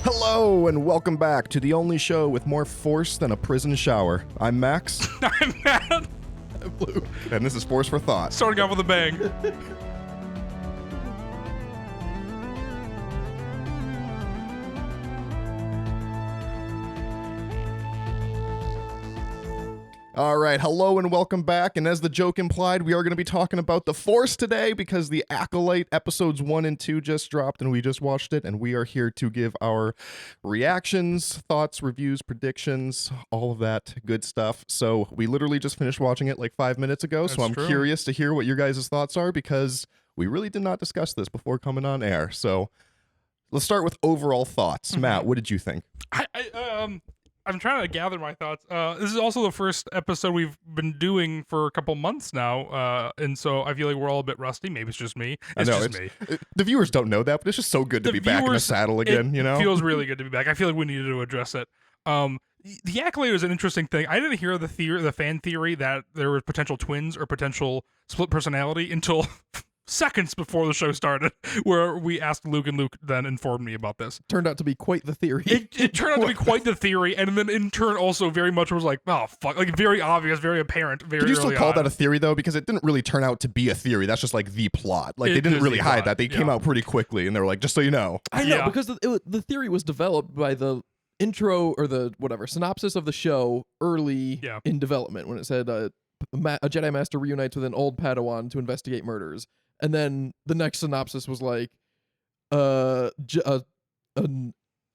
Hello and welcome back to the only show with more force than a prison shower. I'm Max. I'm Matt. I'm Blue. And this is Force for Thought. Starting off with a bang. All right, hello and welcome back. And as the joke implied, we are going to be talking about the Force today because the Acolyte episodes 1 and 2 just dropped and we just watched it. And we are here to give our reactions, thoughts, reviews, predictions, all of that good stuff. So we literally just finished watching it like 5 minutes ago. So I'm curious to hear what your guys' thoughts are because we really did not discuss this before coming on air. So let's start with overall thoughts. Mm-hmm. Matt, what did you think? I'm trying to gather my thoughts. This is also the first episode we've been doing for a couple months now, and so I feel like we're all a bit rusty. Maybe it's just me. It's just me. The viewers don't know that, but it's just so good to be back in the saddle again, you know? It feels really good to be back. I feel like we needed to address it. The Acolyte is an interesting thing. I didn't hear the fan theory that there were potential twins or potential split personality until seconds before the show started, where we asked Luke, and Luke then informed me about this. Turned out to be quite the theory. It turned out to be quite the theory, and then in turn also very much was like, oh fuck, like very obvious, very apparent, very. Could you still call that a theory though? Because it didn't really turn out to be a theory. That's just like the plot. Like they didn't really hide that. They came out pretty quickly, and they were like, just so you know. I know because the theory was developed by the intro or the synopsis of the show early in development when it said a Jedi Master reunites with an old Padawan to investigate murders. And then the next synopsis was like, a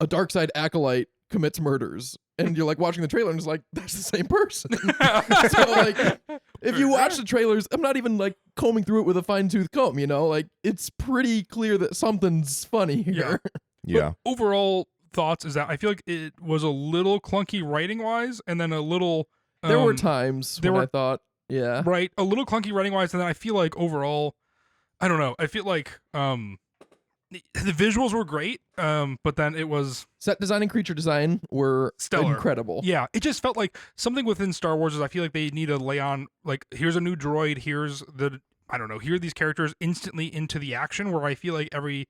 dark side acolyte commits murders. And you're like watching the trailer and it's like, that's the same person. So like, if you watch the trailers, I'm not even like combing through it with a fine tooth comb, you know, like it's pretty clear that something's funny here. Yeah. But overall thoughts is that I feel like it was a little clunky writing wise, and then a little. There were times when I thought, right, a little clunky writing wise, and then I feel like overall, I don't know. I feel like the visuals were great, but then it was set design and creature design were stellar, incredible. Yeah, it just felt like something within Star Wars is I feel like they need to lay on like here's a new droid, here are these characters instantly into the action where I feel like everything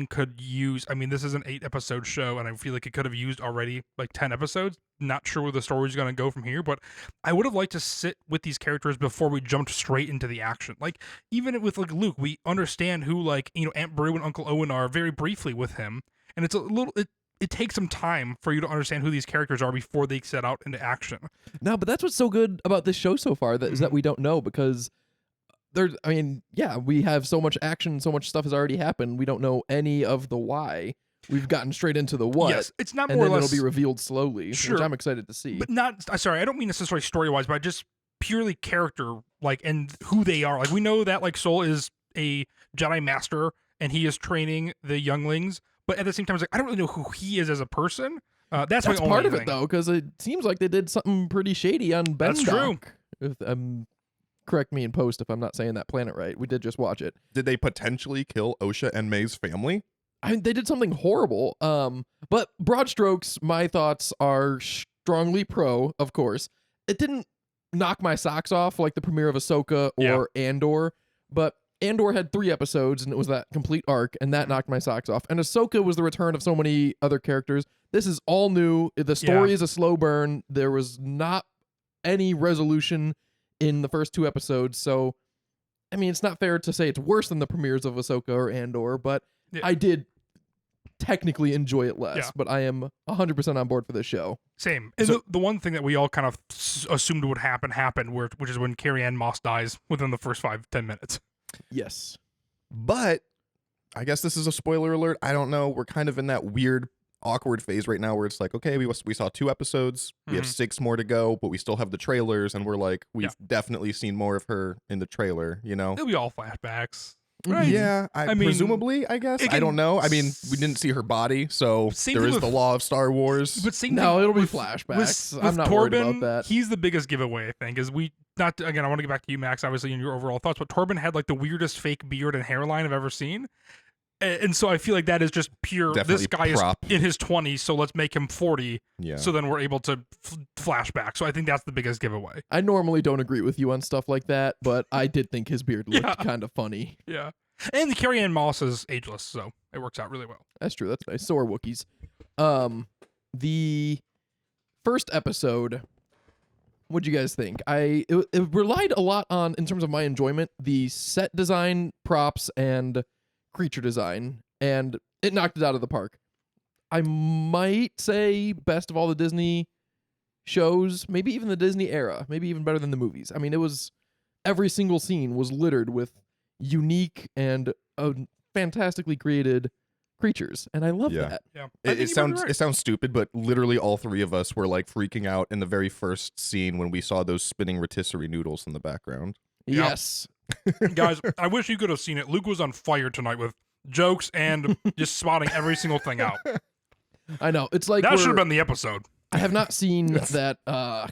could use. I mean, this is an 8-episode show, and I feel like it could have used already like 10 episodes. Not sure where the story's going to go from here, but I would have liked to sit with these characters before we jumped straight into the action. Like, even with like Luke, we understand who like, you know, Aunt Beru and Uncle Owen are very briefly with him, and it's a little, it takes some time for you to understand who these characters are before they set out into action. No, but that's what's so good about this show so far, is that we don't know, because we have so much action, so much stuff has already happened. We don't know any of the why. We've gotten straight into the what. Yes, it's not more or less. And less, then it'll be revealed slowly, which I'm excited to see. But I don't mean necessarily story-wise, but just purely character, like, and who they are. Like, we know that, like, Sol is a Jedi Master, and he is training the younglings, but at the same time, it's like, I don't really know who he is as a person. That's my only part of thing. it, though, because it seems like they did something pretty shady on Ben. That's true. Correct me in post if I'm not saying that planet right. We did just watch it. Did they potentially kill Osha and May's family? I mean, they did something horrible. But broad strokes, my thoughts are strongly pro, of course. It didn't knock my socks off like the premiere of Ahsoka or Andor, but Andor had 3 episodes and it was that complete arc, and that knocked my socks off. And Ahsoka was the return of so many other characters. This is all new. The story is a slow burn. There was not any resolution in the first 2 episodes, so I mean, it's not fair to say it's worse than the premieres of Ahsoka or Andor, but I did technically enjoy it less, but I am 100% on board for this show. Same. And the one thing that we all kind of assumed would happen, which is when Carrie-Anne Moss dies within the first 5-10 minutes. Yes. But I guess this is a spoiler alert. I don't know. We're kind of in that weird awkward phase right now where it's like, okay, we saw 2 episodes, we have 6 more to go, but we still have the trailers, and we're like, we've definitely seen more of her in the trailer, you know? It'll be all flashbacks, right? Yeah, I mean, presumably, I guess. I don't know. I mean, we didn't see her body, so there is the law of Star Wars. But it'll be flashbacks. I'm not worried about that. He's the biggest giveaway, I think, is again, I want to get back to you, Max, obviously, in your overall thoughts, but Torben had like the weirdest fake beard and hairline I've ever seen. And so I feel like that is just pure, definitely this guy prop. is in his 20s, so let's make him 40. Yeah. So then we're able to flashback. So I think that's the biggest giveaway. I normally don't agree with you on stuff like that, but I did think his beard looked kind of funny. Yeah. And Carrie-Anne Moss is ageless, so it works out really well. That's true. That's nice. So are Wookiees. The first episode, what'd you guys think? It relied a lot on, in terms of my enjoyment, the set design, props, and creature design, and it knocked it out of the park. I might say best of all the Disney shows, maybe even the Disney era, maybe even better than the movies. I mean, it was, every single scene was littered with unique and fantastically created creatures, and I love Yeah. that. Yeah. I think It you might be sounds right. it sounds stupid, but literally all three of us were like freaking out in the very first scene when we saw those spinning rotisserie noodles in the background. Yeah. Yes. Guys, I wish you could have seen it. Luke was on fire tonight with jokes and just spotting every single thing out. I know. It's like That should have we're- been the episode. I have not seen that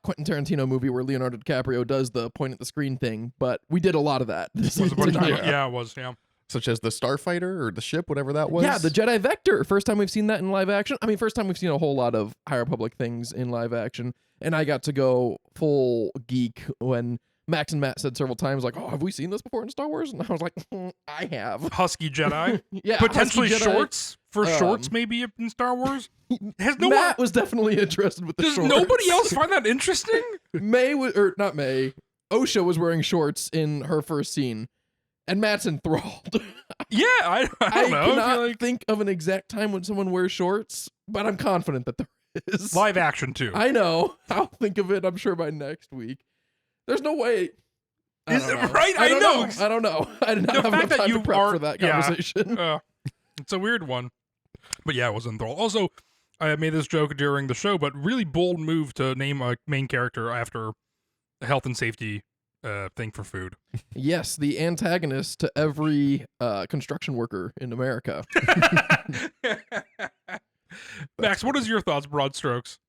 Quentin Tarantino movie where Leonardo DiCaprio does the point at the screen thing, but we did a lot of that. Was it one time? Yeah. Yeah, it was. Yeah. Such as the Starfighter or the ship, whatever that was. Yeah, the Jedi Vector. First time we've seen that in live action. I mean, first time we've seen a whole lot of High Republic things in live action. And I got to go full geek when Max and Matt said several times, like, "Oh, have we seen this before in Star Wars?" And I was like, "I have." Husky Jedi. Yeah, Potentially Husky Jedi. shorts for shorts, Um, maybe in Star Wars. Has no Matt one? was definitely interested with the Does shorts. nobody else find that interesting? May or not May. Osha was wearing shorts in her first scene, and Matt's enthralled. Yeah, I I don't know. I cannot feel like think of an exact time when someone wears shorts, but I'm confident that there is. live action too. I know. I'll think of it, I'm sure, by next week. There's no way. I Is don't it know. right? I don't know. I don't know. I did not The have fact enough that time to you prep are- for that yeah. conversation. It's a weird one. But yeah, it was enthralled. Also, I made this joke during the show, but really bold move to name a main character after a health and safety thing for food. Yes, the antagonist to every construction worker in America. Max, what is your thoughts, broad strokes?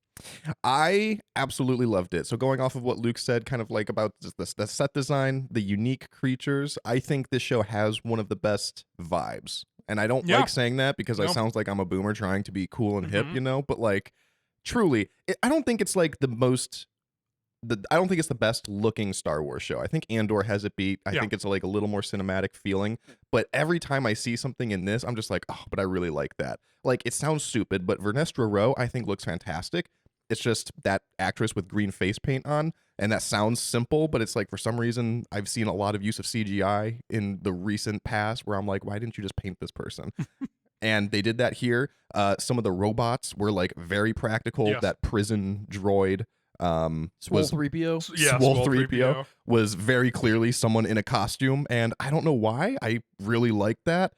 I absolutely loved it. So going off of what Luke said, kind of like about the set design, the unique creatures, I think this show has one of the best vibes. And I don't Yeah. like saying that because No. I sounds like I'm a boomer trying to be cool and hip, Mhm. you know? But like, truly, I don't think it's like I don't think it's the best looking Star Wars show. I think Andor has it beat. I Yeah. think it's like a little more cinematic feeling. But every time I see something in this, I'm just like, oh, but I really like that. Like, it sounds stupid, but Vernestra Rowe, I think, looks fantastic. It's just that actress with green face paint on, and that sounds simple, but it's like for some reason I've seen a lot of use of CGI in the recent past where I'm like, why didn't you just paint this person? And they did that here. Some of the robots were like very practical. Yes. That prison droid Swole was 3PO. Yeah, Swole Swole 3PO was very clearly someone in a costume, and I don't know why. I really like that.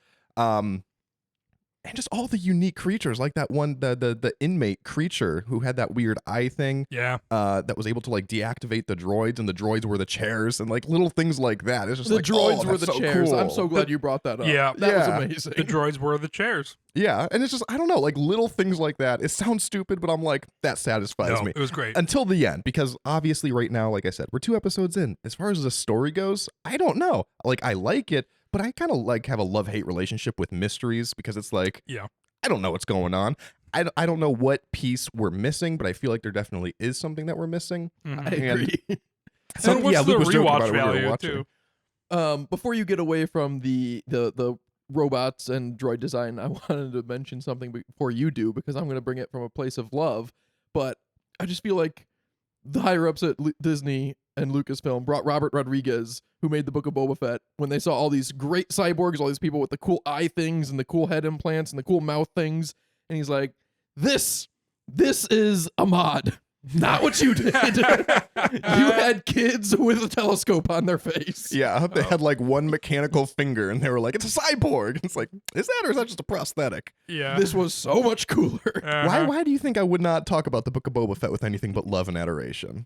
And just all the unique creatures, like that one, the inmate creature who had that weird eye thing, Yeah. that was able to like deactivate the droids, and the droids were the chairs, and like little things like that. It's just The like, droids oh, were the that's so chairs. cool. I'm so glad you brought that up. Yeah. That Yeah. was amazing. The droids were the chairs. Yeah, and it's just, I don't know, like little things like that. It sounds stupid, but I'm like, that satisfies No, me. it was great. Until the end, because obviously right now, like I said, we're 2 episodes in. As far as the story goes, I don't know. Like, I like it, but I kind of like have a love-hate relationship with mysteries because it's like, Yeah. I don't know what's going on. I don't know what piece we're missing, but I feel like there definitely is something that we're missing. Mhm. I agree. And what's the Luke was joking rewatch about it when we were value watching. too? Before you get away from the robots and droid design, I wanted to mention something before you do, because I'm going to bring it from a place of love. But I just feel like the higher ups at Disney and Lucasfilm brought Robert Rodriguez, who made the Book of Boba Fett, when they saw all these great cyborgs, all these people with the cool eye things and the cool head implants and the cool mouth things, and he's like, "This is a mod." Not what you did. You had kids with a telescope on their face. Yeah, they Oh. had like one mechanical finger, and they were like, "It's a cyborg." It's like, is that, or is that just a prosthetic? Yeah. This was so much cooler. Uh-huh. Why do you think I would not talk about the Book of Boba Fett with anything but love and adoration?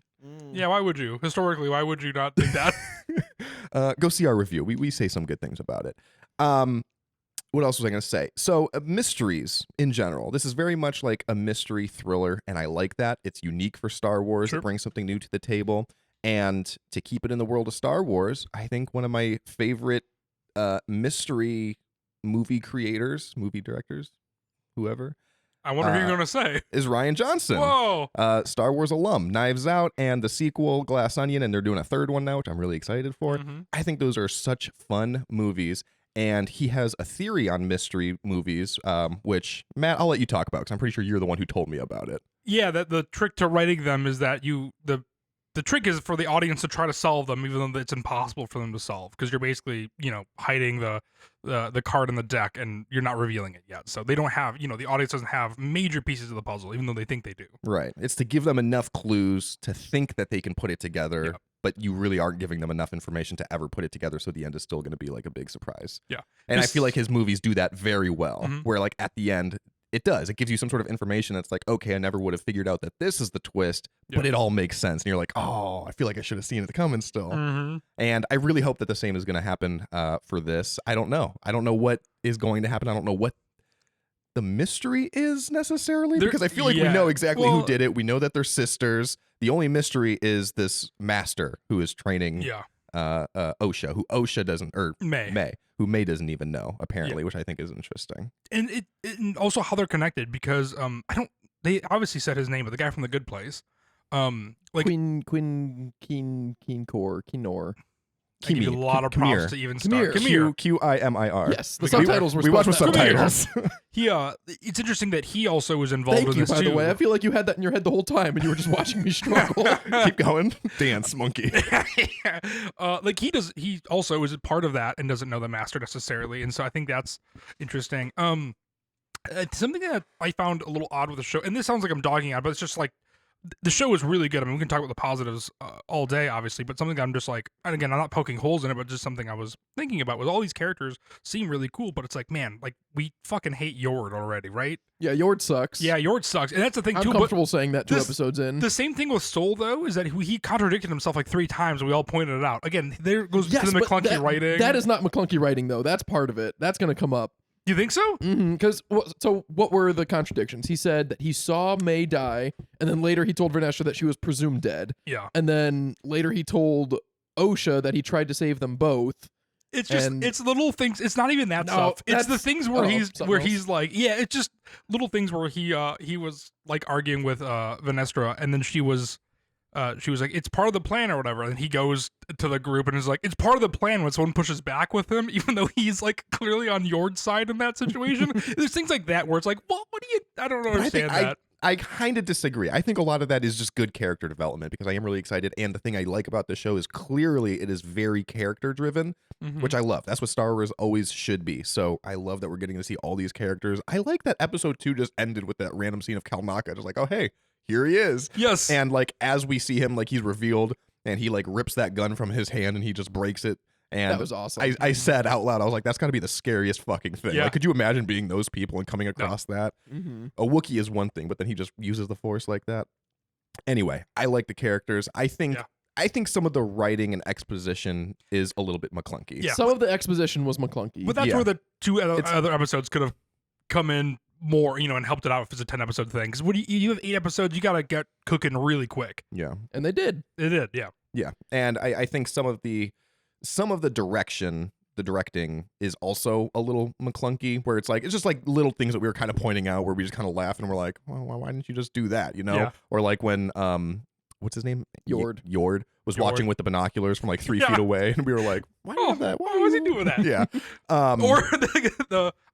Yeah, why would you? Historically, why would you not think that? Go see our review. We say some good things about it. What else was I going to say? So mysteries in general. This is very much like a mystery thriller, and I like that. It's unique for Star Wars. Sure. It brings something new to the table. And to keep it in the world of Star Wars, I think one of my favorite mystery movie creators, movie directors, whoever, I wonder who you're going to say. is Ryan Johnson. Whoa. Star Wars alum, Knives Out, and the sequel, Glass Onion, and they're doing a third one now, which I'm really excited for. Mhm. I think those are such fun movies. and he has a theory on mystery movies, which, Matt, I'll let you talk about because I'm pretty sure you're the one who told me about it. Yeah, that the trick to writing them is that the trick is for the audience to try to solve them, even though it's impossible for them to solve, because you're basically, hiding the card in the deck and you're not revealing it yet. So they don't have, the audience doesn't have major pieces of the puzzle, even though they think they do. Right. It's to give them enough clues to think that they can put it together, Yeah. but you really aren't giving them enough information to ever put it together, so the end is still going to be like a big surprise. Yeah. And I feel like his movies do that very well, Mhm. where like at the end, it does. It gives you some sort of information that's like, okay, I never would have figured out that this is the twist, but Yeah. it all makes sense. And you're like, oh, I feel like I should have seen it coming still. Mm-hmm. And I really hope that the same is going to happen for this. I don't know. I don't know what is going to happen. I don't know what the mystery is necessarily, because I feel like we know exactly who did it. We know that they're sisters. The only mystery is this master who is training Osha, who Osha doesn't, or May. who May doesn't even know, apparently, which I think is interesting. And and also how they're connected, because they obviously said his name, but the guy from The Good Place, like Keenor. I give you a lot of props to even start. Kimir. Qimir. Yes, the subtitles were. We watched with spelled out. subtitles. It's interesting that he also was involved Thank in you, this by too. the way. I feel like you had that in your head the whole time, and you were just watching me struggle. Keep going. Dance, monkey. Like he also is a part of that and doesn't know the master necessarily, and so I think that's interesting. Something that I found a little odd with the show, and this sounds like I'm dogging on, but it's just like the show is really good. I mean, we can talk about the positives all day, obviously, but something that I'm just like, and again, I'm not poking holes in it, but just something I was thinking about was all these characters seem really cool, but it's like, man, like we fucking hate Yord already, right? Yeah, Yord sucks. Yeah, Yord sucks, and that's the thing I'm too. comfortable saying that 2 this- episodes in. The same thing with Soul, though, is that he contradicted himself like 3 times, and we all pointed it out. Again, there goes to the but McClunky writing. That is not McClunky writing, though. That's part of it. That's going to come up. You think so? Because so what were the contradictions? He said that he saw May die, and then later he told Vanessa that she was presumed dead, Yeah. and then later he told Osha that he tried to save them both. It's just it's little things. It's not even that stuff. It's the things where he's like, yeah, it's just little things where he was like arguing with Vanestra, and then she was like, it's part of the plan or whatever, and he goes to the group and is like, it's part of the plan when someone pushes back with him, even though he's like clearly on Yord's side in that situation. There's things like that where it's like, what do you? I don't understand that. I kind of disagree. I think a lot of that is just good character development, because I am really excited. And the thing I like about the show is clearly it is very character driven, which I love. That's what Star Wars always should be. So I love that we're getting to see all these characters. I like that episode 2 just ended with that random scene of Kalnaka, just like, oh, hey, here he is. Yes. And like, as we see him, like he's revealed and he like rips that gun from his hand and he just breaks it. And that was awesome. I said out loud, I was like, that's got to be the scariest fucking thing. Yeah. Like, could you imagine being those people and coming across that? A Wookiee is one thing, but then he just uses the Force like that. Anyway, I like the characters. I think some of the writing and exposition is a little bit McClunky. Yeah. Some of the exposition was McClunky. But that's where the 2 other episodes could have come in more, and helped it out if it's a 10-episode thing. Because when you have 8 episodes, you got to get cooking really quick. Yeah. And they did. They did, yeah. Yeah. And I think some of the directing is also a little McClunky, where it's just like little things that we were kind of pointing out where we just kind of laugh and we're like, well, why didn't you just do that? Yeah. Or like when what's his name? Yord was watching with the binoculars from like 3 feet away, and we were like, why do you have that? Why was he doing that? Yeah. Or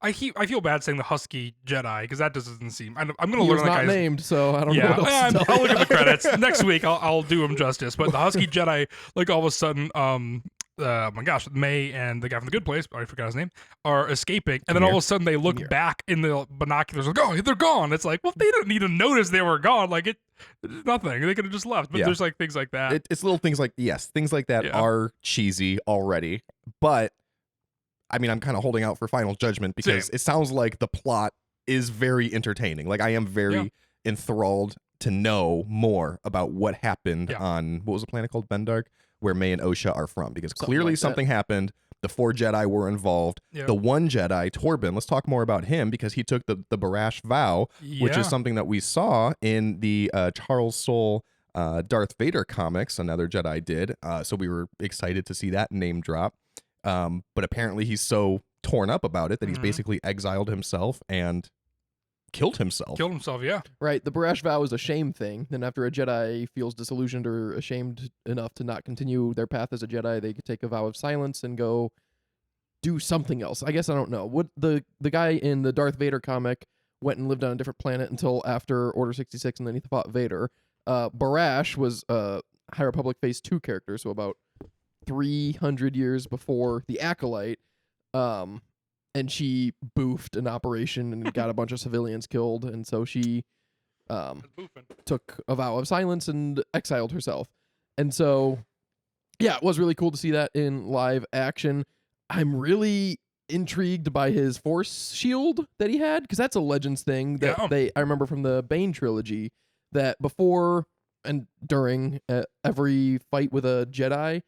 I feel bad saying the Husky Jedi, because that doesn't seem. I'm gonna He learn was that not guy's named, so I don't Yeah, know what else to tell I'll look you. at the credits next week. I'll do him justice. But the Husky Jedi, like all of a sudden, my gosh, May and the guy from The Good Place, I forgot his name, are escaping, and then all of a sudden they look back in the binoculars, like, oh, they're gone. It's like, well, they didn't need to notice they were gone. Like it's nothing. They could have just left. But there's like things like that. It's little things like things like that are cheesy already, but I mean, I'm kind of holding out for final judgment because it sounds like the plot is very entertaining. Like I am very enthralled to know more about what happened on what was the planet called, Bendark, where May and Osha are from, because clearly something happened. The 4 Jedi were involved. The 1 Jedi, Torben, let's talk more about him, because he took the Barash vow, which is something that we saw in the Charles Soule Darth Vader comics. Another Jedi did. So we were excited to see that name drop. But apparently he's so torn up about it that he's basically exiled himself and killed himself. Yeah. Right. The Barash vow is a shame thing. Then after a Jedi feels disillusioned or ashamed enough to not continue their path as a Jedi, they could take a vow of silence and go do something else. I guess I don't know. What the guy in the Darth Vader comic went and lived on a different planet until after Order 66, and then he fought Vader. Barash was a High Republic Phase 2 character, so about 300 years before the Acolyte. And she boofed an operation and got a bunch of civilians killed, and so she took a vow of silence and exiled herself. And so, yeah, it was really cool to see that in live action. I'm really intrigued by his force shield that he had, because that's a Legends thing that I remember from the Bane trilogy, that before and during every fight with a Jedi,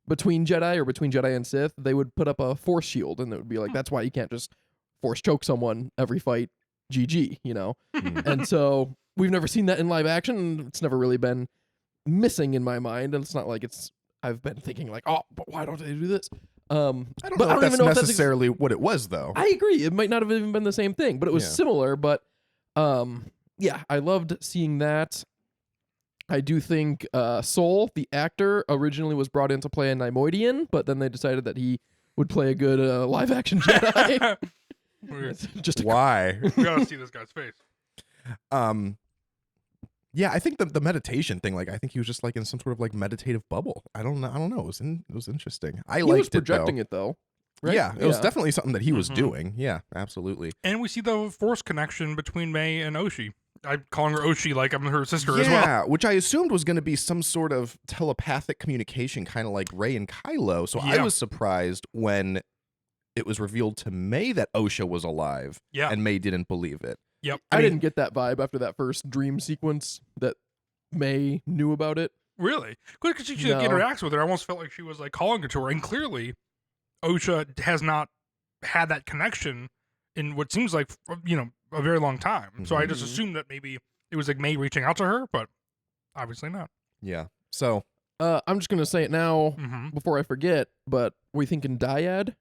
between Jedi and Sith, they would put up a force shield, and it would be like, that's why you can't just force choke someone every fight, GG, you know? And so we've never seen that in live action, and it's never really been missing in my mind, and it's not like I've been thinking like, oh, but why don't they do this? I don't know if that's necessarily what it was, though. I agree. It might not have even been the same thing, but it was similar. But yeah, I loved seeing that. I do think Soul, the actor, originally was brought in to play a Neimoidian, but then they decided that he would play a good live-action Jedi. Just why? We gotta see this guy's face. Yeah, I think the meditation thing, like, I think he was just like in some sort of like meditative bubble. I don't know. It was interesting. He was projecting it though. Right? Yeah, it was definitely something that he was doing. Yeah, absolutely. And we see the force connection between May and Oshi. I'm calling her Oshi like I'm her sister as well. Yeah, which I assumed was going to be some sort of telepathic communication, kind of like Rey and Kylo. So I was surprised when it was revealed to May that Osha was alive. Yeah. And May didn't believe it. Yep. I didn't get that vibe after that first dream sequence that May knew about it. Really? Because she interacts with her. I almost felt like she was like calling it to her. And clearly, Osha has not had that connection in what seems like, a very long time. So I just assumed that maybe it was like May reaching out to her, but obviously not. Yeah. So I'm just going to say it now before I forget, but were you thinking dyad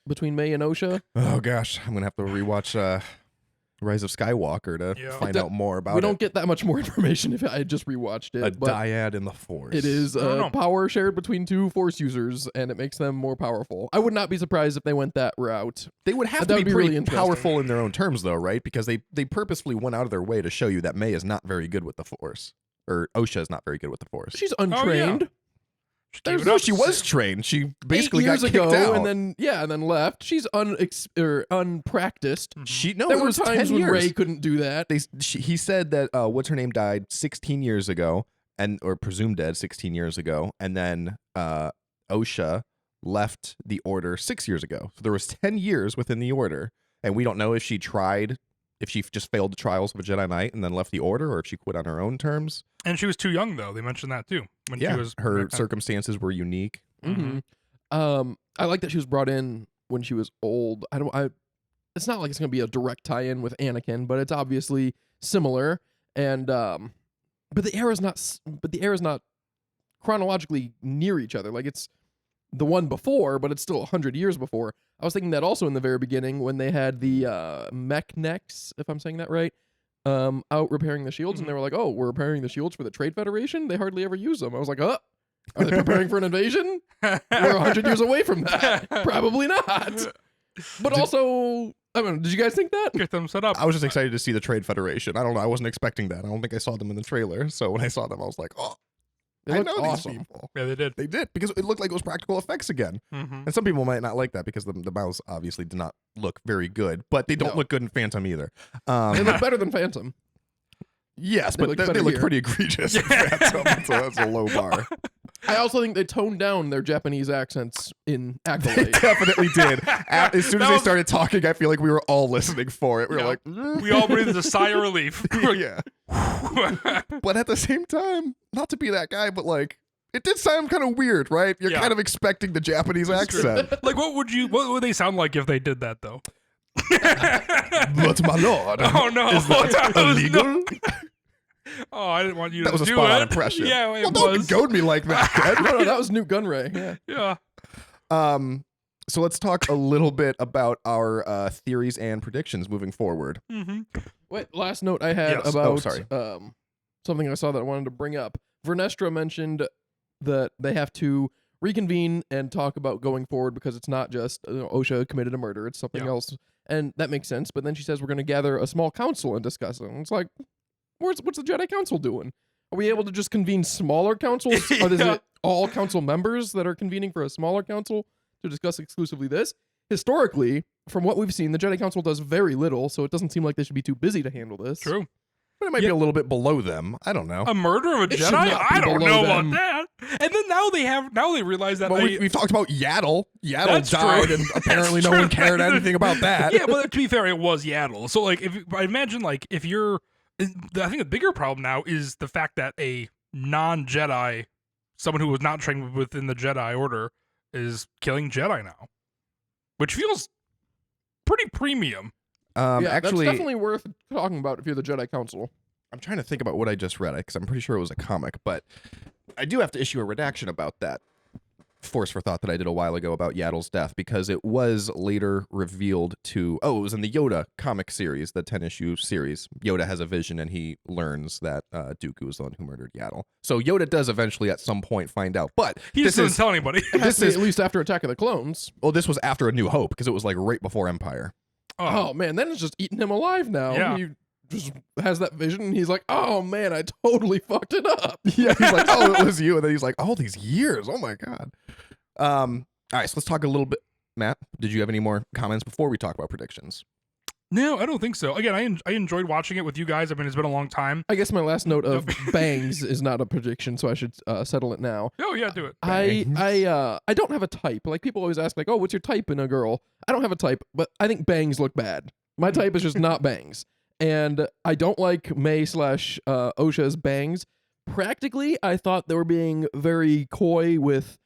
between May and Osha? Oh gosh, I'm going to have to rewatch Rise of Skywalker to find out more about it. We don't get that much more information if I just rewatched it. A dyad in the Force. It is power shared between two Force users, and it makes them more powerful. I would not be surprised if they went that route. They would have to be pretty really powerful in their own terms, though, right? Because they purposefully went out of their way to show you that May is not very good with the Force. Or Osha is not very good with the Force. She's untrained. Oh, yeah. She was trained. She basically 8 years got kicked ago, out. and then left. She's unpracticed. There were times when Rey couldn't do that. He said that what's her name died 16 years ago, or presumed dead 16 years ago, and then Osha left the Order 6 years ago. So there was 10 years within the Order, and we don't know if she just failed the trials of a Jedi Knight and then left the Order, or if she quit on her own terms. And she was too young, though. They mentioned that too. When she was her circumstances were unique. I like that she was brought in when she was old. It's not like it's going to be a direct tie-in with Anakin, but it's obviously similar. And but the era is not chronologically near each other. Like, it's the one before, but it's still 100 years before. I was thinking that also in the very beginning when they had the mech necks, if I'm saying that right, out repairing the shields, and they were like, "Oh, we're repairing the shields for the Trade Federation." They hardly ever use them. I was like, "Are they preparing for an invasion? We're 100 years away from that. Probably not." But also, I mean, did you guys think that? Get them set up. I was just excited to see the Trade Federation. I don't know. I wasn't expecting that. I don't think I saw them in the trailer. So when I saw them, I was like, "Oh, I know awesome. these people." Yeah, they did. They did, because it looked like it was practical effects again. And some people might not like that because the mouths obviously did not look very good, but they don't look good in Phantom either. They look better than Phantom. Yes, but they look pretty egregious in Phantom, so that's a low bar. I also think they toned down their Japanese accents in They Acolyte. definitely did. As soon as they started talking, I feel like we were all listening for it. We were like, we all breathed a sigh of relief. Yeah. But at the same time, not to be that guy, but like, it did sound kind of weird, right? You're kind of expecting the Japanese accent. Like, what would they sound like if they did that, though? But my lord, oh no, is that illegal? Oh, I didn't want you to do it. That was a spot-on impression. Yeah, it don't was. goad me like that. No, that was Newt Gunray. Yeah. So let's talk a little bit about our theories and predictions moving forward. Wait, last note I had about something I saw that I wanted to bring up. Vernestra mentioned that they have to reconvene and talk about going forward because it's not just OSHA committed a murder, it's something else, and that makes sense. But then she says we're going to gather a small council and discuss it. And it's like, what's the Jedi Council doing? Are we able to just convene smaller councils? Or is it all council members that are convening for a smaller council to discuss exclusively this? Historically, from what we've seen, the Jedi Council does very little, so it doesn't seem like they should be too busy to handle this. True. But it might be a little bit below them. I don't know. A murder of a It should Jedi? not be I don't below know them. about that. And then now they realize that Well, we've talked about Yaddle. Yaddle died, true. and apparently no That's one true. cared anything about that. Yeah, but to be fair, it was Yaddle. So like, I imagine like if you're, I think the bigger problem now is the fact that a non-Jedi, someone who was not trained within the Jedi Order, is killing Jedi now, which feels pretty premium. Yeah, Actually, that's definitely worth talking about if you're the Jedi Council. I'm trying to think about what I just read because I'm pretty sure it was a comic, but I do have to issue a redaction about that Force for Thought that I did a while ago about Yaddle's death because it was later revealed it was in the Yoda comic series, the 10-issue series. Yoda has a vision and he learns that Dooku was the one who murdered Yaddle. So Yoda does eventually at some point find out, but He just doesn't tell anybody. It has This to be is- at least after Attack of the Clones. well, this was after A New Hope because it was like right before Empire. Oh man, then it's just eating him alive now. Yeah. He just has that vision and he's like, oh man, I totally fucked it up. Yeah, he's like, oh, it was you. And then he's like, all these years. Oh my God. All right, so let's talk a little bit. Matt, did you have any more comments before we talk about predictions? No, I don't think so. Again, I enjoyed watching it with you guys. I mean, it's been a long time. I guess my last note of bangs is not a prediction, so I should settle it now. Oh yeah, do it. I don't have a type. Like people always ask, like, "Oh, what's your type in a girl?" I don't have a type, but I think bangs look bad. My type is just not bangs, and I don't like May / OSHA's bangs. Practically, I thought they were being very coy with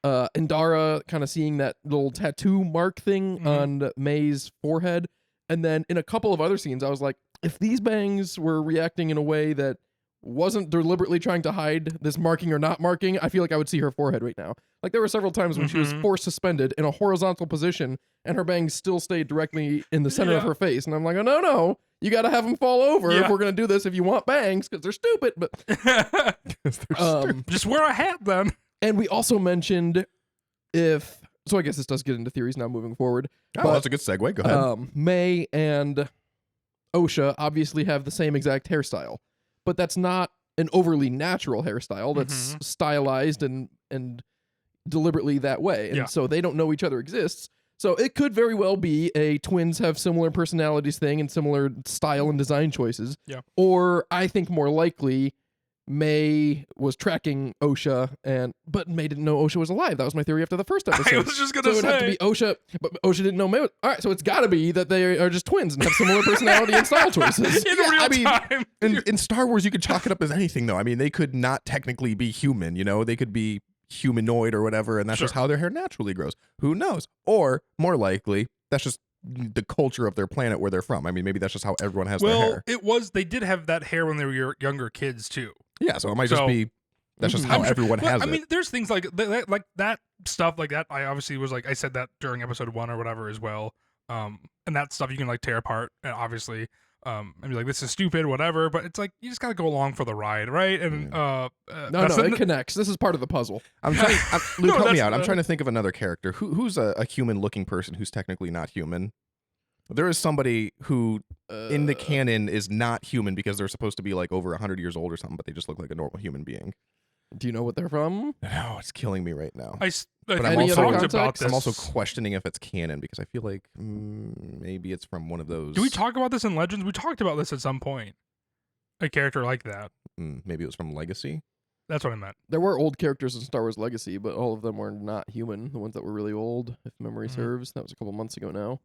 Indara kind of seeing that little tattoo mark thing on May's forehead, and then in a couple of other scenes, I was like, if these bangs were reacting in a way that wasn't deliberately trying to hide this marking or not marking, I feel like I would see her forehead right now. Like there were several times when she was force suspended in a horizontal position and her bangs still stayed directly in the center of her face. And I'm like, oh, no, you got to have them fall over if we're going to do this if you want bangs because they're stupid. But Just wear a hat then. and we also mentioned so I guess this does get into theories now moving forward. Oh, But, that's a good segue. Go ahead. May and OSHA obviously have the same exact hairstyle, but that's not an overly natural hairstyle. That's stylized and deliberately that way. And so they don't know each other exists. So it could very well be a twins have similar personalities thing and similar style and design choices. Yeah. Or I think more likely May was tracking OSHA but May didn't know OSHA was alive. That was my theory after the first episode. I was just So gonna it would have to say. be OSHA, but OSHA didn't know May. All right, so it's got to be that they are just twins and have similar personality and style choices. In Yeah, real I mean, time. In Star Wars, you could chalk it up as anything, though. I mean, they could not technically be human, They could be humanoid or whatever, and that's just how their hair naturally grows. Who knows? Or, more likely, that's just the culture of their planet where they're from. I mean, maybe that's just how everyone has their hair. They did have that hair when they were younger kids too. Yeah, so it might just be that's just how everyone has I it. mean, there's things like that stuff like that. I obviously was like I said that during episode 1 or whatever as well. And that stuff you can like tear apart and obviously and be like this is stupid whatever, but it's like you just got to go along for the ride, right? And No, it connects. This is part of the puzzle. I'm trying. Luke, help me that's out. I'm trying to think of another character who's a human-looking person who's technically not human. There is somebody who, in the canon, is not human because they're supposed to be like over 100 years old or something, but they just look like a normal human being. Do you know what they're from? No, it's killing me right now. but I'm Any also- other talked about context? this. I'm also questioning if it's canon because I feel like maybe it's from one of those. Do we talk about this in Legends? We talked about this at some point. A character like that. Maybe it was from Legacy. That's what I meant. There were old characters in Star Wars Legacy, but all of them were not human. The ones that were really old, if memory serves. That was a couple months ago now.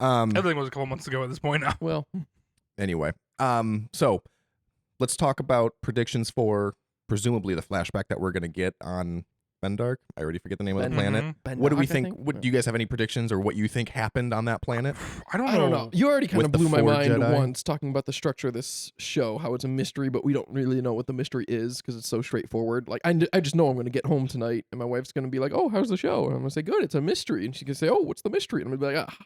Everything was a couple months ago at this point now. Well, Anyway, so let's talk about predictions for presumably the flashback that we're going to get on Bendark. I already forget the name of the planet. What do we think? Do you guys have any predictions or what you think happened on that planet? I don't know. I don't know. You already kind With of the blew my four mind Jedi? once talking about the structure of this show, how it's a mystery, but we don't really know what the mystery is because it's so straightforward. Like, I just know I'm going to get home tonight and my wife's going to be like, oh, how's the show? And I'm going to say, good, it's a mystery. And she can say, oh, what's the mystery? And I'm going to be like,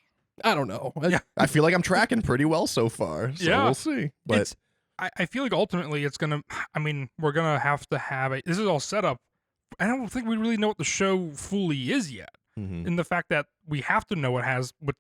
I don't know. Yeah. I feel like I'm tracking pretty well so far. So Yeah. we'll see. But I feel like ultimately it's gonna. I mean, we're gonna have to have it. This is all set up I don't think we really know what the show fully is yet. Mhm. In the fact that we have to know what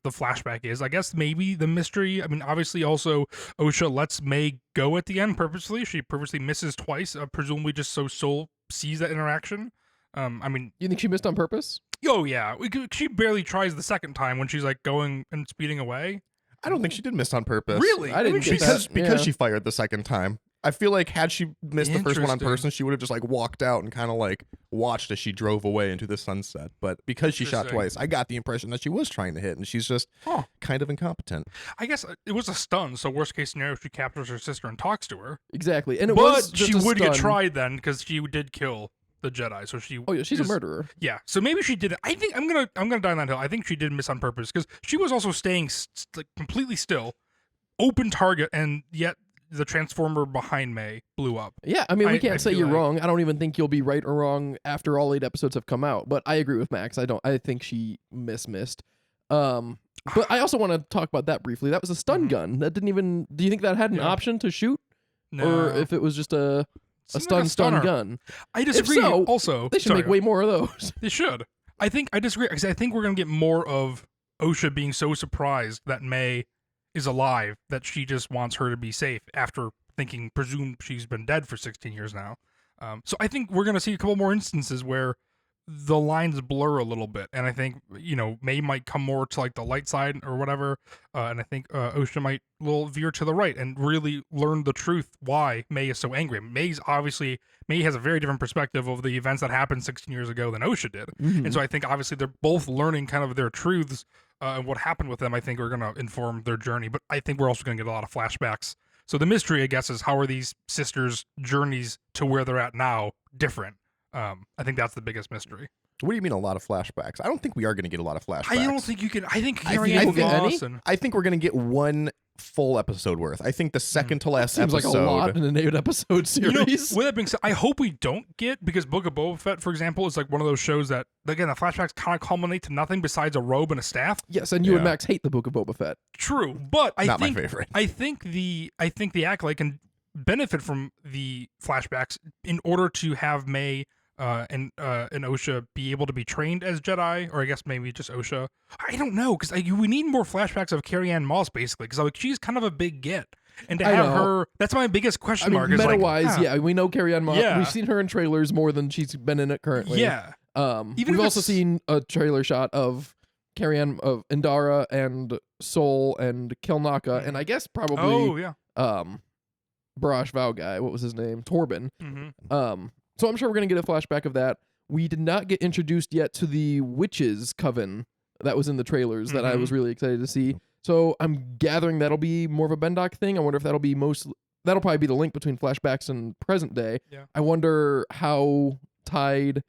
the flashback is. I guess maybe the mystery. I mean, obviously, also Osha lets May go at the end purposely. She purposely misses twice, presumably just so Soul sees that interaction. I mean, You think she missed on purpose? oh yeah, she barely tries the second time when she's like going and speeding away. I don't think she did miss on purpose. Really? I didn't mean, get she's- that. Because Yeah. she fired the second time. I feel like had she missed the first one on Interesting. person, she would have just like walked out and kind of like watched as she drove away into the sunset. But because she shot Interesting. twice, I got the impression that she was trying to hit, and she's just Huh. kind of incompetent. I guess it was a stun. So worst case scenario, she captures her sister and talks to her. Exactly. And it But was just she a would get stun. tried then because she did kill the Jedi. So she. Oh yeah, she's a is- murderer. Yeah, so maybe she did it. I think I'm gonna die on that hill. I think she did miss on purpose because she was also staying like completely still, open target, and yet the transformer behind May blew up. Yeah, I mean, we I can't say feel you're like- wrong. I don't even think you'll be right or wrong after all 8 episodes have come out. But I agree with Max. I think she missed. But I also want to talk about that briefly. That was a stun Mhm. gun. That didn't even. Do you think that had an Yeah. option to shoot, No, or if it was just a Seemed like stun stunner. gun? I disagree. so, also, They should sorry, make way more of those. They should. I disagree because I think we're gonna get more of Osha being so surprised that May is alive that she just wants her to be safe after presume she's been dead for 16 years now. So I think we're gonna see a couple more instances where the lines blur a little bit, and I think May might come more to like the light side or whatever, and I think Osha might will veer to the right and really learn the truth why May is so angry. May has a very different perspective of the events that happened 16 years ago than Osha did. Mhm. And so I think obviously they're both learning kind of their truths and what happened with them. I think are going to inform their journey. But I think we're also going to get a lot of flashbacks. So the mystery, I guess, is how are these sisters' journeys to where they're at now different? I think that's the biggest mystery. What do you mean a lot of flashbacks? I don't think we are going to get a lot of flashbacks. I don't think you can. I think I Carrie think- Ann I think- Moss and I think we're going to get one full episode worth. I think the second to last Seems like episode. a lot in an 8-episode series. with that being said, I hope we don't get because Book of Boba Fett, for example, is like one of those shows that again the flashbacks kind of culminate to nothing besides a robe and a staff. Yes, and you and Yeah. Max hate the Book of Boba Fett. True, but I Not think my favorite. I think the Acolyte can benefit from the flashbacks in order to have May and Osha be able to be trained as Jedi, or I guess maybe just Osha. I don't know because we need more flashbacks of Carrie Ann Moss basically because like she's kind of a big get, and to I have know. her that's my biggest I question mean, mark. Is like, meta-wise, huh, yeah, we know Carrie Ann Moss. Yeah. We've seen her in trailers more than she's been in it currently. yeah, Even We've if also it's- seen a trailer shot of Carrie Ann of Indara and Soul and Kilnaka, and I guess probably oh yeah, Barash Vow guy. What was his name? Torben. mm-hmm. So I'm sure we're gonna get a flashback of that. We did not get introduced yet to the witches coven that was in the trailers that I was really excited to see. So I'm gathering that'll be more of a Bendoc thing. I wonder if that'll probably be the link between flashbacks and present day. Yeah. I wonder how tied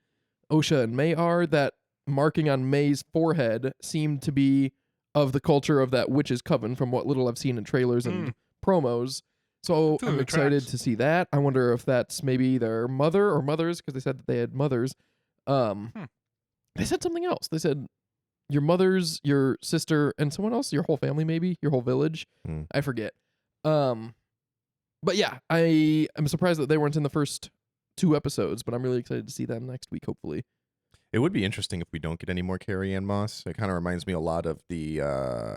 Osha and May are. That marking on May's forehead seemed to be of the culture of that witches coven from what little I've seen in trailers and promos. So Feel I'm like it excited tracks. to see that. I wonder if that's maybe their mother or mothers because they said that they had mothers. They said something else. They said your mother's, your sister, and someone else, your whole family, maybe your whole village. Hmm. I forget. But yeah, I am surprised that they weren't in the first 2 episodes, but I'm really excited to see them next week, hopefully. It would be interesting if we don't get any more Carrie Ann Moss. It kind of reminds me a lot of the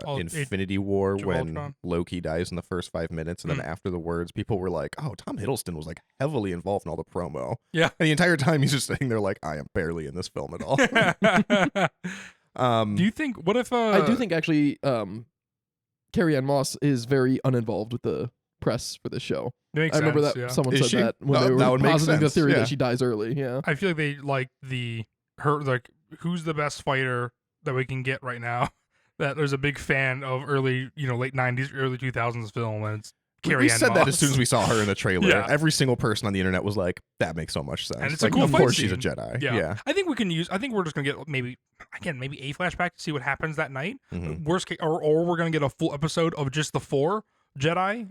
Infinity War Age of when Ultron. Loki dies in the first 5 minutes, and then after the words, people were like, "Oh, Tom Hiddleston was like heavily involved in all the promo." Yeah. and the entire time he's just sitting there like, "I am barely in this film at all." Do you think? What if? I do think actually, Carrie Ann Moss is very uninvolved with the press for this show. makes I remember sense, that yeah. someone Is said she? that when No, they that were would make positing the sense, theory yeah. that she dies early. Yeah. I feel like they like her like who's the best fighter that we can get right now. That there's a big fan of early late 90s, early 2000s film, and it's Carrie We Ann said that as Moss. soon as we saw her in the trailer. Yeah. Every single person on the internet was like, "That makes so much sense." And it's a like, cool of fight course she's a scene. Jedi. Yeah. I think we're just gonna get maybe a flashback to see what happens that night. Mhm. Worst case, or we're gonna get a full episode of just the 4 Jedi.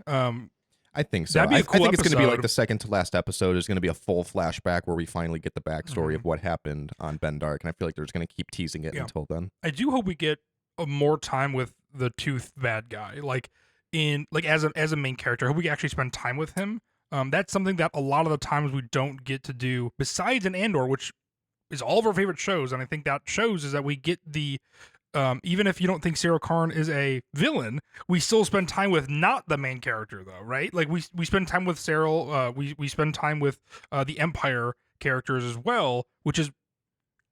I think so. That'd be a I cool think it's going to be like episode. the second to last episode is going to be a full flashback where we finally get the backstory Mhm. of what happened on Bendark, and I feel like they're just going to keep teasing it Yeah. until then. I do hope we get more time with the Tooth bad guy, like as a main character. I hope we actually spend time with him. That's something that a lot of the times we don't get to do. Besides in Andor, which is all of our favorite shows, and I think that shows is that we get the even if you don't think Sarah Karn is a villain, we still spend time with not the main character though, right? Like we spend time with Cyril, we spend time with the Empire characters as well, which is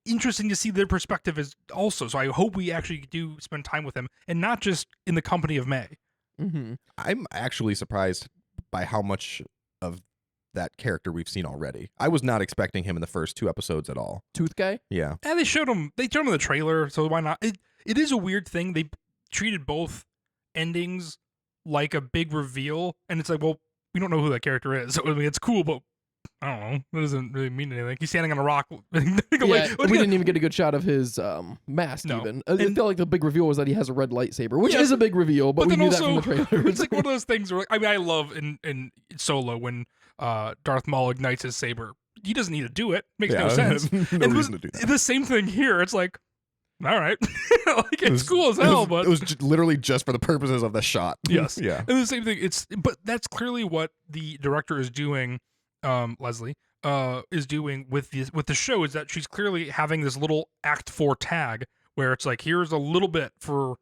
interesting to see their perspective is also. So I hope we actually do spend time with them and not just in the company of May. Mm-hmm. I'm actually surprised by how much of that character we've seen already. I was not expecting him in the first 2 episodes at all. Tooth guy. Yeah. And they showed him in the trailer, so why not? It is a weird thing. They treated both endings like a big reveal, and it's like, well, we don't know who that character is. So I mean, it's cool, but I don't know. It doesn't really mean anything. He's standing on a rock. Yeah, we didn't even get a good shot of his mask. No. Even I feel like the big reveal was that he has a red lightsaber, which is a big reveal, but we then knew also, that from the trailer. It's like one of those things where, I mean, I love in Solo when Darth Maul ignites his saber. He doesn't need to do it. Makes no sense. no And reason to do that. the same thing here. It's like, all right, like it's cool as hell, but it was literally just for the purposes of the shot. Yes. Yeah. And the same thing. But that's clearly what the director is doing. Leslie is doing with the show is that she's clearly having this little Act 4 tag where it's like, here's a little bit for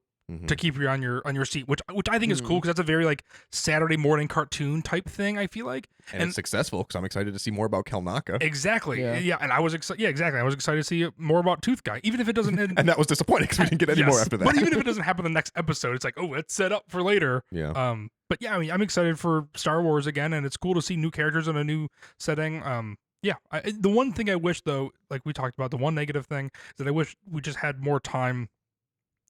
to keep you on your seat, which I think is cool because that's a very like Saturday morning cartoon type thing. I feel like, and it's successful because I'm excited to see more about Kelnaka. Exactly. Yeah. Yeah. And I was excited. Yeah, exactly. I was excited to see more about Tooth Guy, even if it doesn't. And that was disappointing because we didn't get any more after that. But even if it doesn't happen the next episode, it's like, oh, it's set up for later. Yeah. But yeah, I mean, I'm excited for Star Wars again, and it's cool to see new characters in a new setting. Yeah. The one thing I wish, though, like we talked about, the one negative thing is that I wish we just had more time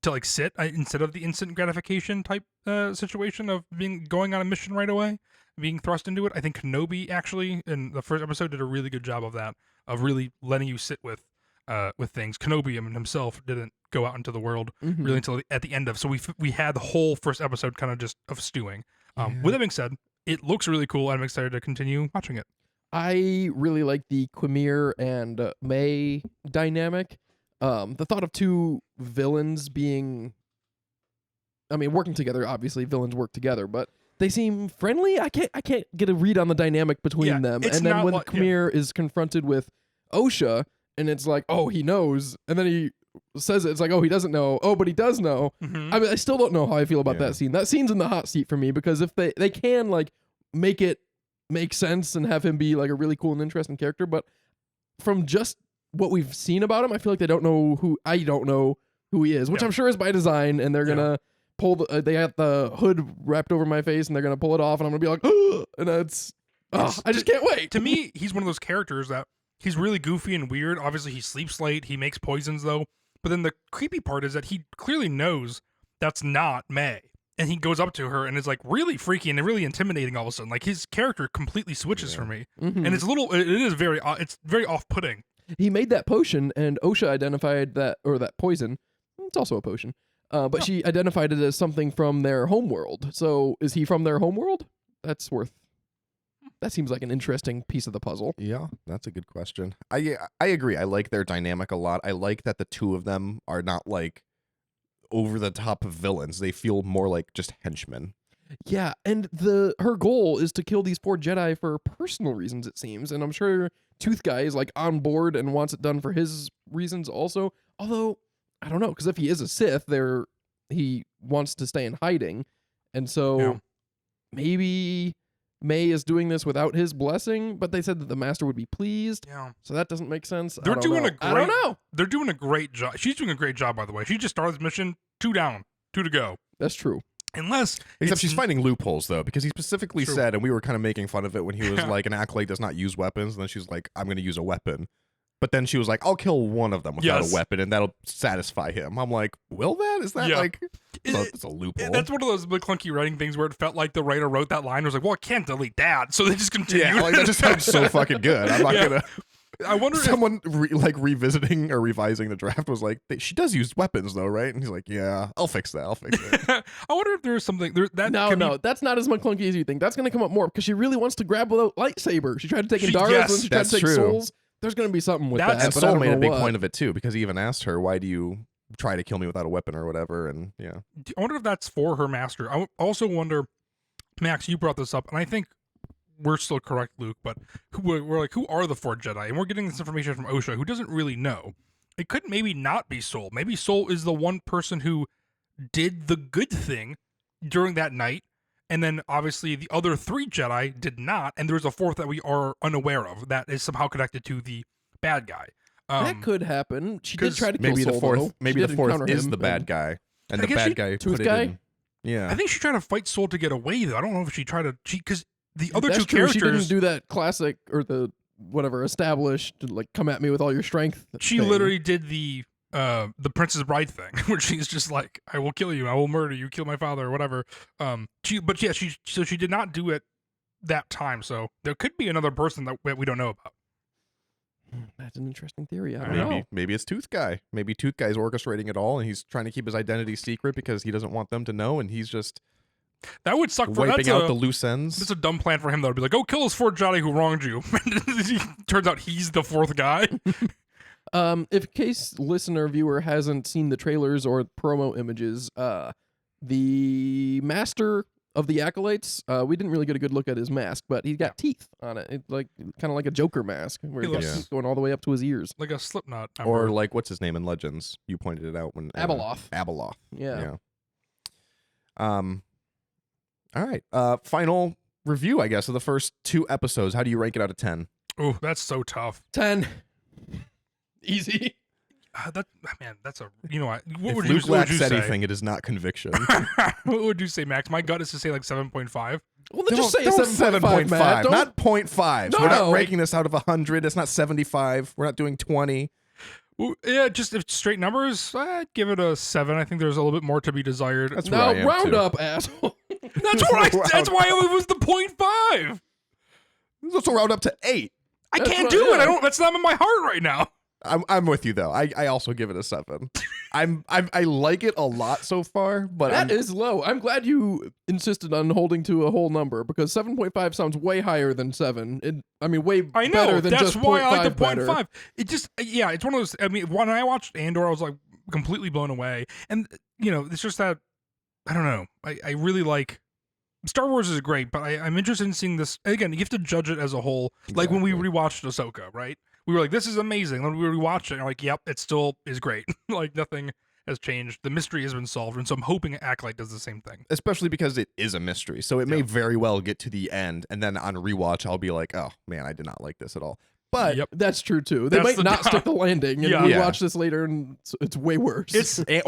to like sit instead of the instant gratification type situation of going on a mission right away, being thrust into it. I think Kenobi actually in the first episode did a really good job of that, of really letting you sit with things. Kenobi himself didn't go out into the world really until at the end of. So we had the whole first episode kind of just of stewing. With that being said, it looks really cool. I'm excited to continue watching it. I really like the Quimir and May dynamic. The thought of two villains working together. Obviously, villains work together, but they seem friendly. I can't get a read on the dynamic between them. And then when Quimir is confronted with Osha, and it's like, oh, he knows, and then he says it's like, oh, he doesn't know. Oh, but he does know. I mean, I still don't know how I feel about that scene. That scene's in the hot seat for me because if they can like make it make sense and have him be like a really cool and interesting character, but from just what we've seen about him, I feel like I don't know who he is, which I'm sure is by design, and they're gonna pull they got the hood wrapped over my face and they're gonna pull it off and I'm gonna be like, oh, and I just can't wait. To me, he's one of those characters that he's really goofy and weird. Obviously, he sleeps late. He makes poisons though. But then the creepy part is that he clearly knows that's not May. And he goes up to her and is like really freaky and really intimidating all of a sudden. Like his character completely switches for me. And it's it's very off-putting. He made that potion and Osha identified that poison. It's also a potion. But she identified it as something from their homeworld. So is he from their homeworld? That seems like an interesting piece of the puzzle. Yeah, that's a good question. I agree. I like their dynamic a lot. I like that the two of them are not like over the top villains. They feel more like just henchmen. Yeah, and her goal is to kill these poor Jedi for personal reasons, it seems. And I'm sure Tooth Guy is like on board and wants it done for his reasons also. Although, I don't know, because if he is a Sith, he wants to stay in hiding. And so maybe May is doing this without his blessing, but they said that the master would be pleased. Yeah. So that doesn't make sense. I don't know. They're doing a great job. She's doing a great job, by the way. She just started this mission, 2 down, 2 to go. That's true. Except she's finding loopholes, though, because he specifically said, and we were kind of making fun of it when he was like, an Acolyte does not use weapons, and then she's like, I'm going to use a weapon. But then she was like, I'll kill one of them without a weapon, and that'll satisfy him. I'm like, will that? Is that like... It's a loophole. That's one of those clunky writing things where it felt like the writer wrote that line and was like, well, I can't delete that. So they just continued. Yeah, like that just sounds so fucking good. I'm not going to... I wonder someone revisiting or revising the draft was like, she does use weapons though, right? And he's like, yeah, I'll fix that. I wonder if there's something that. No, that's not as clunky as you think. That's going to come up more because she really wants to grab a lightsaber. She tried to take Indara's and she tried to take Souls. There's going to be something with that. And Soul made a big point of it too because he even asked her, why do you try to kill me without a weapon or whatever? And yeah. I wonder if that's for her master. I also wonder, Max, you brought this up, and I think we're still correct, Luke, but we're like, who are the 4 Jedi? And we're getting this information from Osha, who doesn't really know. It could maybe not be Sol. Maybe Sol is the one person who did the good thing during that night, and then obviously the other 3 Jedi did not, and there's a 4th that we are unaware of that is somehow connected to the bad guy. That could happen. She did try to kill maybe Sol, the fourth, though. maybe She the did 4th encounter is him, the bad guy, and I the guess bad guy Tooth put it guy? in. Yeah, I think she tried to fight Sol to get away, though. I don't know if she tried to, because the other That's 2 true. characters, She didn't do that classic or the whatever established like come at me with all your strength. she thing. literally did the Princess Bride thing, where she's just like, I will kill you, I will murder you, kill my father, or whatever. She did not do it that time, so there could be another person that we don't know about. That's an interesting theory. I don't maybe know. maybe it's Tooth Guy. Maybe Tooth Guy's orchestrating it all, and he's trying to keep his identity secret because he doesn't want them to know, and he's just That would suck for wiping out the loose ends. It's a dumb plan for him, though, to be like, go kill his 4 Jedi who wronged you. Turns out he's the 4th guy. If case listener viewer hasn't seen the trailers or promo images, the master of the Acolytes, we didn't really get a good look at his mask, but he's got teeth on it. It's like kind of like a Joker mask, where He he got looks- teeth going all the way up to his ears. Like a Slipknot. Or like, what's his name in Legends? You pointed it out when Abeloth. Abeloth. Yeah. All right. Final review, I guess, of the first 2 episodes. How do you rank it out of 10? Oh, that's so tough. 10. Easy. That's a, you know what? What If would Luke you, what would lacks you say? anything, it is not conviction. What would you say, Max? My gut is to say like 7.5. Well, then just say Don't 7.5, Matt. Don't- not 0.5. No, We're not no. ranking this out of 100. It's not 75. We're not doing 20. Well, yeah, just if straight numbers, I'd give it a 7. I think there's a little bit more to be desired. That's where Now I am, round too. up, asshole. That's why it was the 0.5. Let's round up to 8. I That's can't what- do it. yeah. I don't. That's not in my heart right now. I'm with you though. I also give it a 7. I like it a lot so far, but That is low. I'm glad you insisted on holding to a whole number because 7.5 sounds way higher than 7. Way I know. better than That's just why I like the 0.5 better. 0.5. It just, yeah, it's one of those. I mean, when I watched Andor, I was like completely blown away, and it's just that I don't know. I really like. Star Wars is great, but I'm interested in seeing this again. You have to judge it as a whole. Like when we rewatched Ahsoka, right? We were like, "This is amazing." When we rewatched it, I'm like, "Yep, it still is great." Like nothing has changed. The mystery has been solved, and so I'm hoping Acolyte does the same thing. especially because it is a mystery. So it may very well get to the end, and then on rewatch, I'll be like, "Oh man, I did not like this at all." But Yep. That's true too. They That's might the not doubt. stick the landing, and Yeah. we Yeah. watch this later, and it's way worse. It's the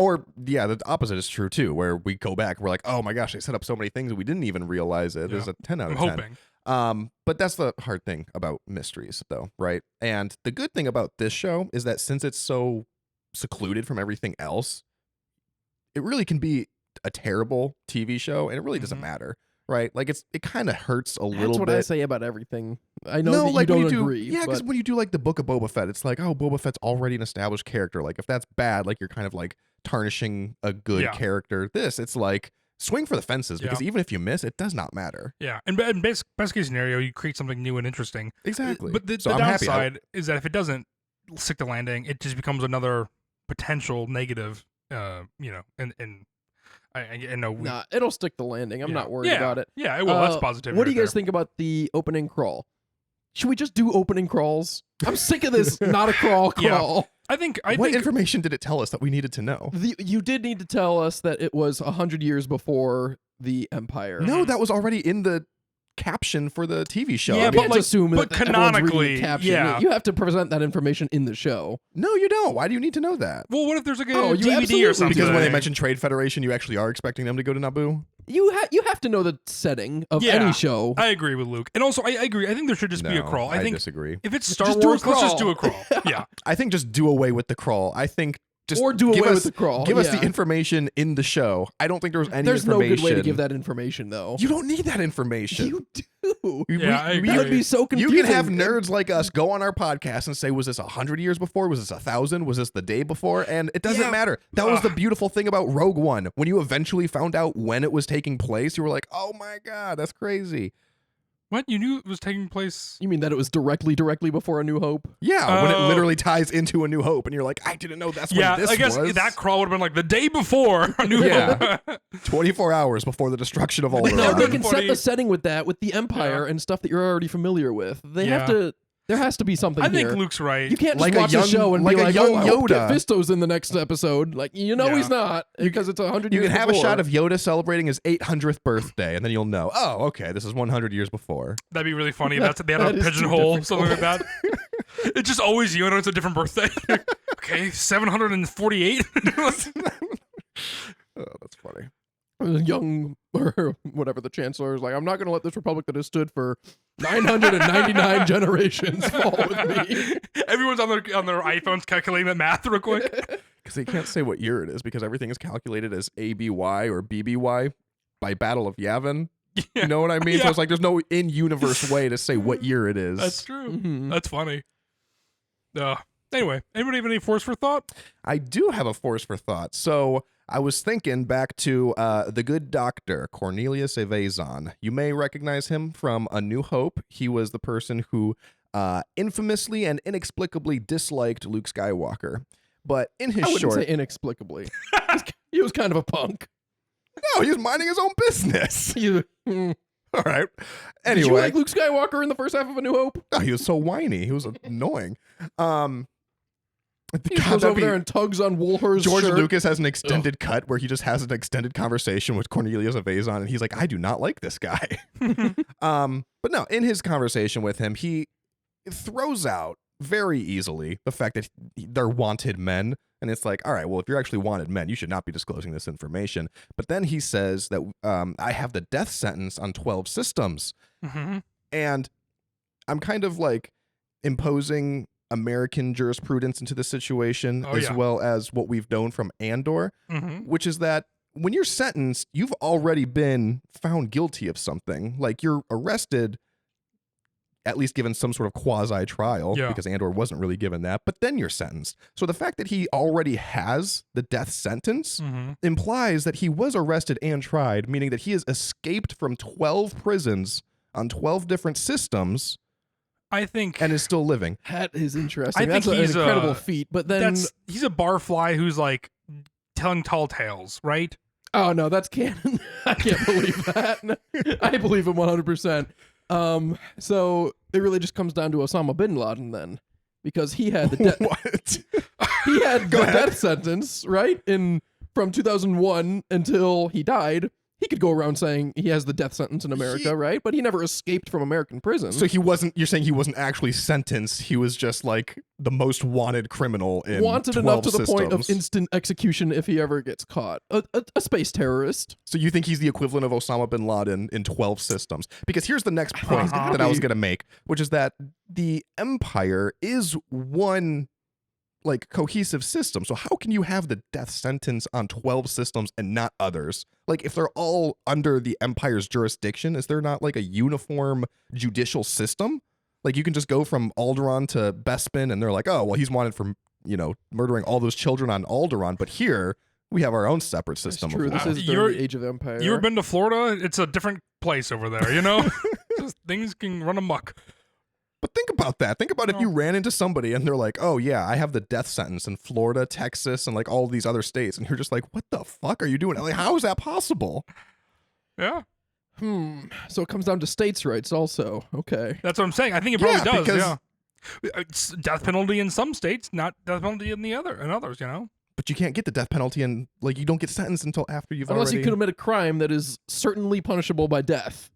opposite is true too, where we go back, we're like, "Oh my gosh, they set up so many things, and we didn't even realize it." Yeah. It's a 10 out I'm of 10. hoping. But that's the hard thing about mysteries, though, right? And the good thing about this show is that since it's so secluded from everything else, it really can be a terrible TV show, and it really doesn't Mhm. matter, right? Like it kind of hurts a That's little what bit. I say about everything. I know No, that like you when don't you do, agree. yeah, because but when you do like the Book of Boba Fett, it's like, oh, Boba Fett's already an established character. Like if that's bad, like you're kind of like tarnishing a good Yeah. character. This, it's like swing for the fences because Yeah. even if you miss, it does not matter. Yeah, and best case scenario, you create something new and interesting. Exactly. But the So I'm happy. downside is that if it doesn't stick the landing, it just becomes another potential negative. And I know. nah, it'll stick the landing. I'm Yeah. not worried Yeah. about it. Yeah, well, that's Uh, positive. What do right you guys there. think about the opening crawl? Should we just do opening crawls? I'm sick of this not a crawl Yeah. crawl. I think What information did it tell us that we needed to know? You did need to tell us that it was 100 years before the Empire. No, that was already in the caption for the TV show. Yeah, I You mean, can't like- assume but that everyone's reading the canonically, caption. yeah. You have to present that information in the show. no, you don't. Why do you need to know that? Well, what if there's like a Oh, you DVD absolutely or do. something? Because when they mention Trade Federation, you actually are expecting them to go to Naboo. You have to know the setting of Yeah. any show. I agree with Luke, and also I agree. I think there should just be a No, crawl. I think disagree. if it's Star Just do a Wars, let's just do crawl. a crawl. Yeah, I think just do away with the crawl. I think just Or do give away us, with the crawl, Give us yeah. the information in the show. I don't think there was any There's no information. good way to give that information, though. You don't need that information. You do. Yeah, I agree. That would be so You confusing. can have nerds like us go on our podcast and say, was this 100 years before? Was this 1,000? Was this the day before? And it doesn't Yeah. matter. That was the beautiful thing about Rogue One. When you eventually found out when it was taking place, you were like, oh my God, that's crazy. What? You knew it was taking place? You mean that it was directly before A New Hope? Yeah, when it Oh. literally ties into A New Hope, and you're like, I didn't know that's Yeah, when this I guess was. that crawl would have been like the day before. A New Yeah. Hope. 24 hours before the destruction of But Alderaan. no, they Alderaan. can set the setting with that, with the Empire and stuff that you're already familiar with. They have Yeah. to. There has to be something I think here. Luke's right. You can't just Like a watch young- the show and like be a like, young "Oh, I hope Yoda." Kit Fisto's in the next episode." Like, Yeah. he's not because it's 100 You years. can have a before. shot of Yoda celebrating his 800th birthday, and then you'll know, oh, okay, this is 100 years before. That'd be really funny. That's they had That a is too pigeonhole, something like difficult. that. It's just always you, and it's a different birthday. Okay, 748. Oh, that's funny. Young or whatever the chancellor is like, I'm not going to let this republic that has stood for 999 generations fall with me. Everyone's on their iPhones calculating that math real quick. Because they can't say what year it is, because everything is calculated as ABY or BBY by Battle of Yavin. You know what I mean? So Yeah. it's like there's no in-universe way to say what year it is. That's true. Mhm. That's funny. Anyway, anybody have any force for thought? I do have a force for thought. So I was thinking back to the good doctor, Cornelius Evazan. You may recognize him from A New Hope. He was the person who infamously and inexplicably disliked Luke Skywalker. But in his I wouldn't short... say inexplicably. He was kind of a punk. No, he was minding his own business. You, All right. Did Anyway. you like Luke Skywalker in the first half of A New Hope? Oh, he was so whiny. He was annoying. He God, goes that'd over be- there and tugs on Woolher's George shirt. Lucas has an extended cut where he just has an extended conversation with Cornelius Evazan, and he's like, I do not like this guy. But no, in his conversation with him, he throws out very easily the fact that they're wanted men. And it's like, all right, well, if you're actually wanted men, you should not be disclosing this information. But then he says that I have the death sentence on 12 systems. Mm-hmm. And I'm kind of like imposing American jurisprudence into the situation, Oh, as yeah. well as what we've known from Andor, Mm-hmm. which is that when you're sentenced, you've already been found guilty of something. Like, you're arrested, at least given some sort of quasi-trial, Yeah. because Andor wasn't really given that, but then you're sentenced. So the fact that he already has the death sentence Mm-hmm. implies that he was arrested and tried, meaning that he has escaped from 12 prisons on 12 different systems I think and is still living. That is interesting. I think That's he's, an incredible feat. But then, he's a barfly who's like telling tall tales, right? oh no, that's canon. I can't believe that. I believe him 100%. So it really just comes down to Osama bin Laden then, because he had the What? he had Go the ahead. death sentence, right? From 2001 until he died. He could go around saying he has the death sentence in America, right? But he never escaped from American prison. So he wasn't, you're saying he wasn't actually sentenced. He was just like the most wanted criminal in wanted 12 enough to the point of systems. instant execution if he ever gets caught. A space terrorist. So you think he's the equivalent of Osama bin Laden in 12 systems? Because here's the next point Uh-huh. that I was going to make, which is that the Empire is one like cohesive system. So how can you have the death sentence on 12 systems and not others? Like, if they're all under the Empire's jurisdiction, is there not like a uniform judicial system? Like, you can just go from Alderaan to Bespin and they're like, oh, well, he's wanted for, murdering all those children on Alderaan. But here we have our own separate That's system. true. Of This law. is You're- the age of empire. You ever been to Florida? It's a different place over there, you know? Just things can run amok. But think about that. Think about if you ran into somebody and they're like, oh, yeah, I have the death sentence in Florida, Texas, and like all these other states. And you're just like, what the fuck are you doing? Like, how is that possible? Yeah, So it comes down to states' rights also. Okay. that's what I'm saying. I think it probably Yeah, does. because- Yeah, it's death penalty in some states, not death penalty in others. You know. But you can't get the death penalty and like you don't get sentenced until after you've Unless already... you commit a crime that is certainly punishable by death.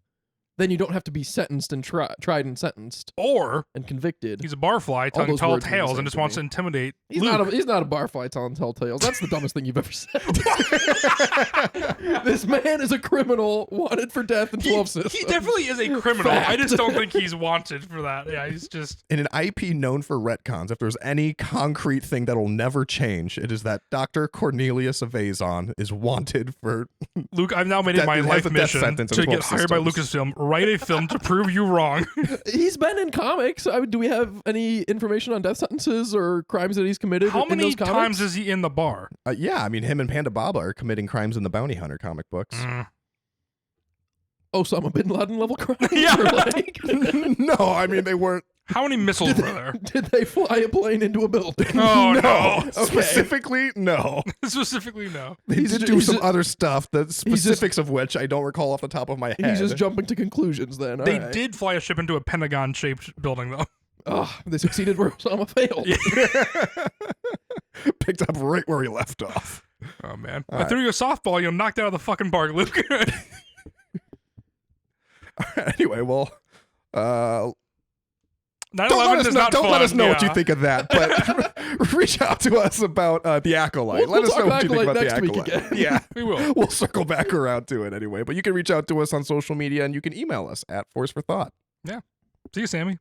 Then you don't have to be sentenced and tried and sentenced Or and convicted. he's a barfly telling those tall words mean the tales same and just to wants me. to intimidate. He's Luke. not a barfly telling tall tales. That's the dumbest thing you've ever said. This man is a criminal wanted for death in 12 systems. He definitely is a criminal. I Fact. just don't think he's wanted for that. Yeah, he's just. In an IP known for retcons, if there's any concrete thing that'll never change, it is that Dr. Cornelius Evazan is wanted for... Luke, I've now made it Death- my has life a death mission sentence in to get 12 hired by systems. Lucasfilm, write a film to prove you wrong. He's been in comics. Do we have any information on death sentences or crimes that he's committed How in many those comics? times is he in the bar? yeah, I mean, him and Panda Baba are committing crimes in the Bounty Hunter comic books. Osama bin Laden level crimes? Yeah. Or, like, No, I mean they weren't. How many missiles were there? did they fly a plane into a building? Oh no. Okay. Specifically, no. Specifically, no. They He's did ju- do he's some ju- other stuff, the specifics of which I don't recall off the top of my head. He's just jumping to conclusions then. They All right. did fly a ship into a Pentagon-shaped building, though. Oh, they succeeded where Osama failed. Picked up right where he left off. Oh man, All I threw you a softball. You knocked out of the fucking park, Luke. Anyway, well, 9/11 don't is not don't fun. let us know what you yeah. think of that, but reach out to us about the Acolyte. We'll Let us talk know what you think Acolyte about the next week Acolyte. again. Yeah, We will. we'll circle back around to it anyway. But you can reach out to us on social media, and you can email us at forceforthought See you, Sammy.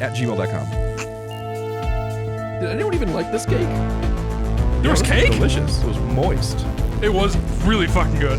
at gmail.com. Did anyone even like this cake? There was cake? Delicious. It was moist. It was really fucking good.